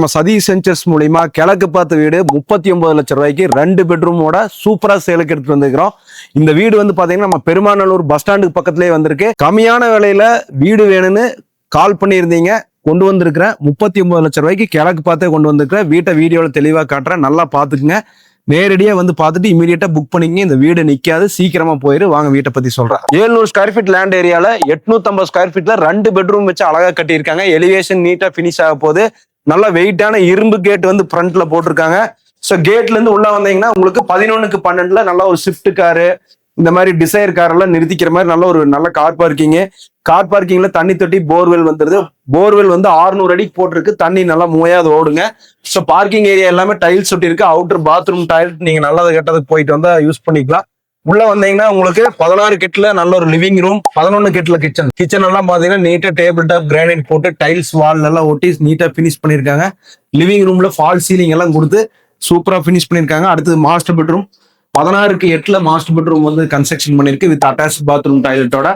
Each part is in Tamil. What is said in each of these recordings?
நம்ம சதீஷ் சென்ச்சர்ஸ் மூலியமா கிழக்கு பார்த்த வீடு 39 லட்சம் ரூபாய்க்கு 2 பெட்ரூமோட சூப்பரா சேலுக்கு எடுத்து வந்திருக்கிறோம். இந்த வீடு வந்து பாத்தீங்கன்னா நம்ம பெருமாநல்லூர் பஸ் ஸ்டாண்டுக்கு பக்கத்திலே வந்திருக்கு. கம்மியான விலையில வீடு வேணும்னு கால் பண்ணியிருந்தீங்க, கொண்டு வந்திருக்கிறேன். 39 லட்சம் ரூபாய்க்கு கிழக்கு பார்த்தே கொண்டு வந்திருக்கிறேன். வீட்டை வீடியோவில் தெளிவாக காட்டுறேன், நல்லா பார்த்துக்குங்க. நேரடியா வந்து பார்த்துட்டு இமீடியட்டா புக் பண்ணிக்கங்க. இந்த வீடு நிக்காது, சீக்கிரமா போயிரு. வாங்க வீட்டை பத்தி சொல்றேன். 700 ஸ்கொயர் ஃபீட் லேண்ட் ஏரியால 850 ஸ்கொயர் ஃபீட்ல 2 பெட்ரூம் வச்சு அழகா கட்டியிருக்காங்க. எலிவேஷன் நீட்டா பினிஷ் ஆக போகுது. நல்ல வெயிட்டான இரும்பு கேட் வந்து ஃப்ரண்ட்ல போட்டிருக்காங்க. ஸோ கேட்ல இருந்து உள்ள வந்தீங்கன்னா உங்களுக்கு 11க்கு 12 நல்ல ஒரு ஸ்விஃப்ட் காரு, இந்த மாதிரி டிசைர் கார் எல்லாம் நிறுத்திக்கிற மாதிரி நல்ல கார் பார்க்கிங். கார் பார்க்கிங்ல தண்ணி தொட்டி போர்வெல் வந்துருது. போர்வெல் வந்து 600 அடிக்கு போட்டிருக்கு. தண்ணி நல்லா மூயாவது ஓடுங்க. ஸோ பார்க்கிங் ஏரியா எல்லாமே டைல்ஸ் ஒட்டி இருக்கு. அவுட்டர் பாத்ரூம் டாய்லெட் நீங்க நல்லது கெட்டதுக்கு போயிட்டு வந்தா யூஸ் பண்ணிக்கலாம். உள்ள வந்தீங்கன்னா உங்களுக்கு 16 கெட்ல நல்ல ஒரு லிவிங் ரூம், 11 கெட்ல கிச்சன் எல்லாம் பாத்தீங்கன்னா நீட்டா டேபிள் டாப் கிரானைட் போட்டு டைல்ஸ் வால் எல்லாம் ஒட்டி நீட்டா பினிஷ் பண்ணிருக்காங்க. லிவிங் ரூம்ல ஃபால் சீலிங் எல்லாம் கொடுத்து சூப்பரா பினிஷ் பண்ணிருக்காங்க. அடுத்தது மாஸ்டர் பெட்ரூம் 16க்கு 8 மாஸ்டர் பெட்ரூம் வந்து கன்ஸ்ட்ரக்ஷன் பண்ணிருக்கு வித் அட்டாச் பாத்ரூம் டாய்லெட்டோட.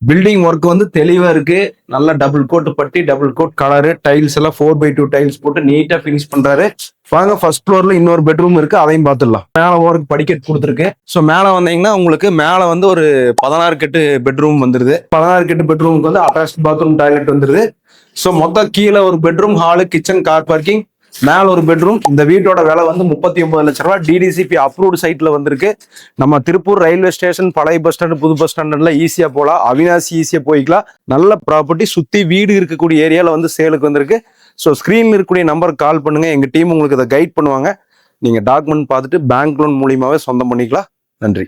பில்டிங் ஒர்க் வந்து தெளிவா இருக்கு. நல்ல double coat putty, double coat colour, tiles எல்லாம் 4x2 டைல்ஸ் போட்டு நீட்டா பினிஷ் பண்றாரு. வாங்க ஃபர்ஸ்ட் ஃப்ளோர்ல இன்னொரு பெட்ரூம் இருக்கு, அதையும் பார்த்துடலாம். மேல ஓருக்கு படிக்கட் கொடுத்துருக்கு. ஸோ மேல வந்தீங்கன்னா உங்களுக்கு மேல வந்து ஒரு 16 கெட்டு பெட்ரூம் வந்துருது. 16 கெட்டு பெட்ரூமுக்கு வந்து அட்டாச் பாத்ரூம் டாய்லெட் வந்துருது. ஸோ மொத்தம் கீழே ஒரு bedroom, hall, kitchen, car parking, மேல ஒரு பெட்ரூம். இந்த வீட்டோட விலை வந்து 39 லட்சம் ரூபாய். டிடிசிபி அப்ரூவ்டு சைட்ல வந்திருக்கு. நம்ம திருப்பூர் ரயில்வே ஸ்டேஷன், பழைய பஸ் ஸ்டாண்டு, புது பஸ் ஸ்டாண்டுல ஈஸியா போகலாம். அவினாசி ஈஸியா போய்க்கலாம். நல்ல ப்ராப்பர்ட்டி, சுத்தி வீடு இருக்கக்கூடிய ஏரியால வந்து சேலுக்கு வந்திருக்கு. ஸோ ஸ்கிரீன்ல இருக்கக்கூடிய நம்பருக்கு கால் பண்ணுங்க. எங்க டீம் உங்களுக்கு இதை கைட் பண்ணுவாங்க. நீங்க டாக்குமெண்ட் பார்த்துட்டு பேங்க் லோன் மூலியமாவே சொந்தம் பண்ணிக்கலாம். நன்றி.